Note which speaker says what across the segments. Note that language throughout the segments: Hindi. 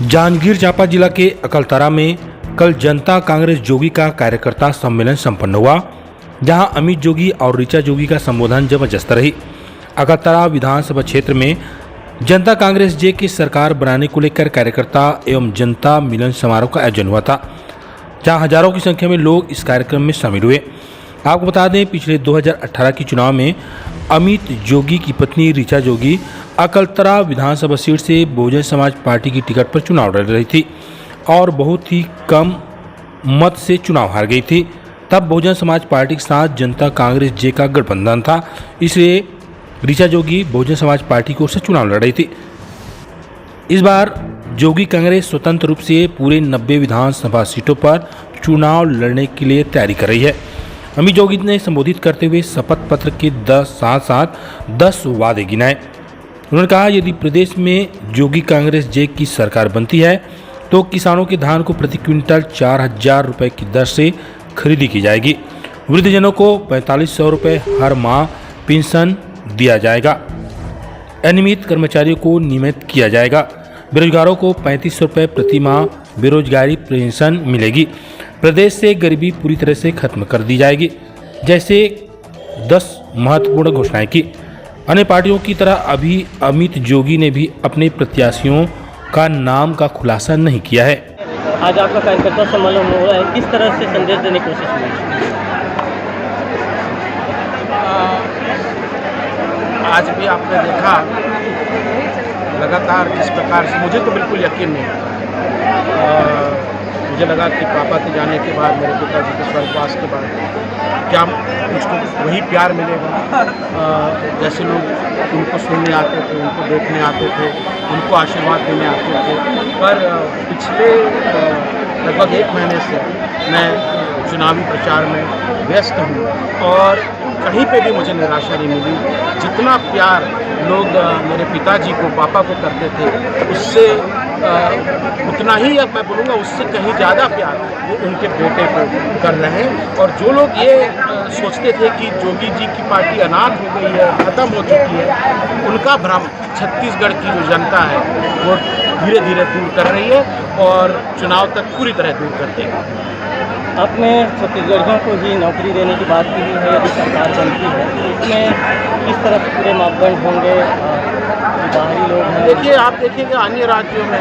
Speaker 1: जांजगीर चांपा जिला के अकलतरा में कल जनता कांग्रेस जोगी का कार्यकर्ता सम्मेलन संपन्न हुआ, जहां अमित जोगी और ऋचा जोगी का संबोधन जबरदस्त रही। अकलतरा विधानसभा क्षेत्र में जनता कांग्रेस जे की सरकार बनाने को लेकर कार्यकर्ता एवं जनता मिलन समारोह का आयोजन हुआ था, जहां हजारों की संख्या में लोग इस कार्यक्रम में शामिल हुए। आपको बता दें, पिछले 2018 के चुनाव में अमित जोगी की पत्नी ऋचा जोगी अकलतरा विधानसभा सीट से बहुजन समाज पार्टी की टिकट पर चुनाव लड़ रही थी और बहुत ही कम मत से चुनाव हार गई थी। तब बहुजन समाज पार्टी के साथ जनता कांग्रेस जे का गठबंधन था, इसलिए ऋचा जोगी बहुजन समाज पार्टी की ओर से चुनाव लड़ रही थी। इस बार जोगी कांग्रेस स्वतंत्र रूप से पूरे 90 विधानसभा सीटों पर चुनाव लड़ने के लिए तैयारी कर रही है। अमित जोगी ने संबोधित करते हुए शपथ पत्र के साथ साथ 10 वादे गिनाए। उन्होंने कहा, यदि प्रदेश में जोगी कांग्रेस जे की सरकार बनती है तो किसानों के धान को प्रति क्विंटल 4,000 रुपये की दर से खरीदी की जाएगी। वृद्धजनों को 4,500 रुपये हर माह पेंशन दिया जाएगा। अनियमित कर्मचारियों को नियमित किया जाएगा। बेरोजगारों को 3,500 रुपये प्रति माह बेरोजगारी पेंशन मिलेगी। प्रदेश से गरीबी पूरी तरह से खत्म कर दी जाएगी। जैसे 10 महत्वपूर्ण घोषणाएं की। अन्य पार्टियों की तरह अभी अमित जोगी ने भी अपने प्रत्याशियों का नाम का खुलासा नहीं किया है।
Speaker 2: आज आपका कार्यकर्ता सम्मेलन हो रहा है, किस तरह से संदेश देने की कोशिश हुई?
Speaker 3: आज भी आपने देखा लगातार किस प्रकार से, मुझे तो बिल्कुल यकीन नहीं। मुझे लगा कि पापा के जाने के बाद, मेरे पिताजी के स्वर्गवास के बाद क्या मुझको वही प्यार मिलेगा जैसे लोग उनको सुनने आते थे, उनको देखने आते थे, उनको आशीर्वाद देने आते थे। पर पिछले लगभग 1 महीने से मैं चुनावी प्रचार में व्यस्त हूँ और कहीं पे भी मुझे निराशा नहीं मिली। जितना प्यार लोग मेरे पिताजी को, पापा को करते थे, उससे उतना ही, अब मैं बोलूँगा उससे कहीं ज़्यादा प्यार वो उनके बेटे को कर रहे हैं। और जो लोग ये सोचते थे कि जोगी जी की पार्टी अनाथ हो गई है, ख़त्म हो चुकी है, उनका भ्रम छत्तीसगढ़ की जो जनता है वो धीरे धीरे दूर कर रही है और चुनाव तक पूरी तरह दूर कर देगी।
Speaker 2: आपने छत्तीसगढ़ियों को ही नौकरी देने की बात की है, यदि सरकार बनती है तो इसमें किस तरह से पूरे मापदंड होंगे? बाहरी लोग हैं,
Speaker 3: देखिए, आप देखिएगा अन्य राज्यों में,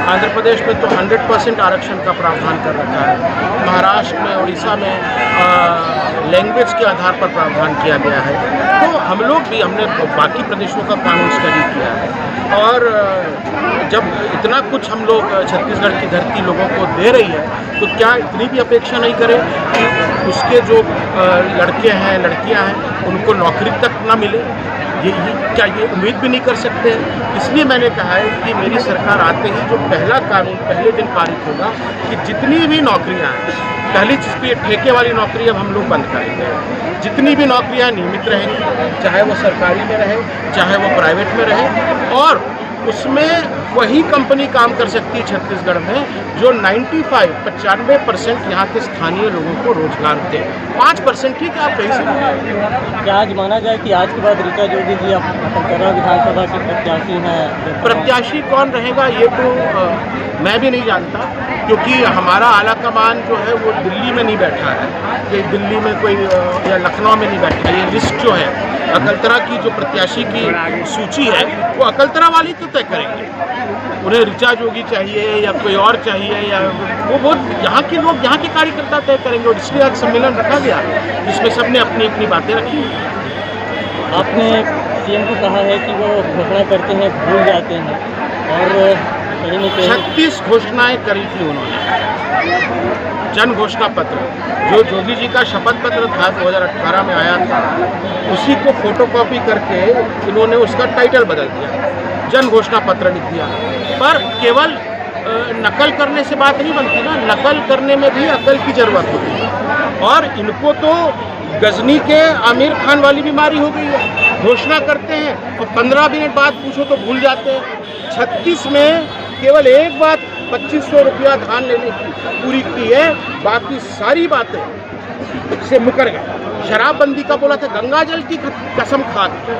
Speaker 3: आंध्र प्रदेश में तो 100% आरक्षण का प्रावधान कर रखा है। महाराष्ट्र में, उड़ीसा में लैंग्वेज के आधार पर प्रावधान किया गया है। तो हम लोग भी, हमने बाकी प्रदेशों का कानून स्टडी किया है और जब इतना कुछ हम लोग छत्तीसगढ़ की धरती लोगों को दे रही है तो क्या इतनी भी अपेक्षा नहीं करें कि उसके जो लड़के हैं, लड़कियां हैं, उनको नौकरी तक ना मिले? क्या ये उम्मीद भी नहीं कर सकते हैं? इसलिए मैंने कहा है कि मेरी सरकार आते ही जो पहला कानून पहले दिन पारित होगा कि जितनी भी नौकरियां हैं, पहली चीज़ तो ये ठेके वाली नौकरी अब हम लोग बंद करेंगे। जितनी भी नौकरियां नियमित रहेंगी, चाहे वो सरकारी में रहे, चाहे वो प्राइवेट में रहे, और उसमें वही कंपनी काम कर सकती है छत्तीसगढ़ में जो 95% यहाँ के स्थानीय लोगों को रोजगार दे। 5% ठीक है, आप कहीं से।
Speaker 2: क्या आज माना जाए कि आज के बाद ऋचा जोगी जी अकलतरा विधानसभा के प्रत्याशी हैं?
Speaker 3: प्रत्याशी कौन रहेगा ये तो मैं भी नहीं जानता, क्योंकि हमारा आला कमान जो है वो दिल्ली में नहीं बैठा है, कि दिल्ली में कोई या लखनऊ में नहीं बैठा है। ये लिस्ट जो है अकलतरा की, जो प्रत्याशी की सूची है, वो अकलतरा वाली तो तय करेंगे। उन्हें ऋचा जोगी चाहिए या कोई और चाहिए, या वो यहाँ के लोग, यहाँ के कार्यकर्ता तय करेंगे। और इसलिए आज सम्मेलन रखा गया जिसमें सबने अपनी अपनी बातें रखी।
Speaker 2: आपने सीएम को कहा है कि वो घोषणा करते हैं, भूल जाते हैं, और
Speaker 3: 36 घोषणाएं करी थी उन्होंने। जन घोषणा पत्र जो जोगी जी का शपथ पत्र था 2018 में आया था, उसी को फोटोकॉपी करके इन्होंने उसका टाइटल बदल दिया, जन घोषणा पत्र लिख दिया। पर केवल नकल करने से बात नहीं बनती ना, नकल करने में भी अकल की जरूरत होती है। और इनको तो गजनी के आमिर खान वाली बीमारी हो गई है। घोषणा करते हैं और 15 मिनट बाद पूछो तो भूल जाते हैं। 36 में केवल एक बात 2500 रुपया धान लेने की पूरी की है, बाकी सारी बातें से मुकर गए। शराबबंदी का बोला था, गंगा जल की कसम खा के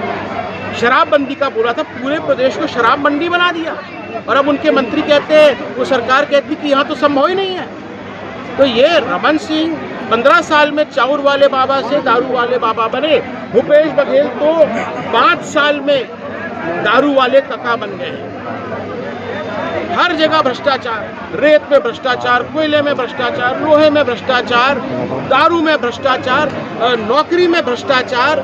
Speaker 3: शराबबंदी का बोला था, पूरे प्रदेश को शराब मंडी बना दिया। और अब उनके मंत्री कहते हैं, वो सरकार कहती कि यहाँ तो संभव ही नहीं है। तो ये रमन सिंह 15 साल में चाउर वाले बाबा से दारू वाले बाबा बने, भूपेश बघेल तो 5 साल में दारू वाले कका बन गए। हर जगह भ्रष्टाचार, रेत में भ्रष्टाचार, कोयले में भ्रष्टाचार, लोहे में भ्रष्टाचार, दारू में भ्रष्टाचार, नौकरी में भ्रष्टाचार।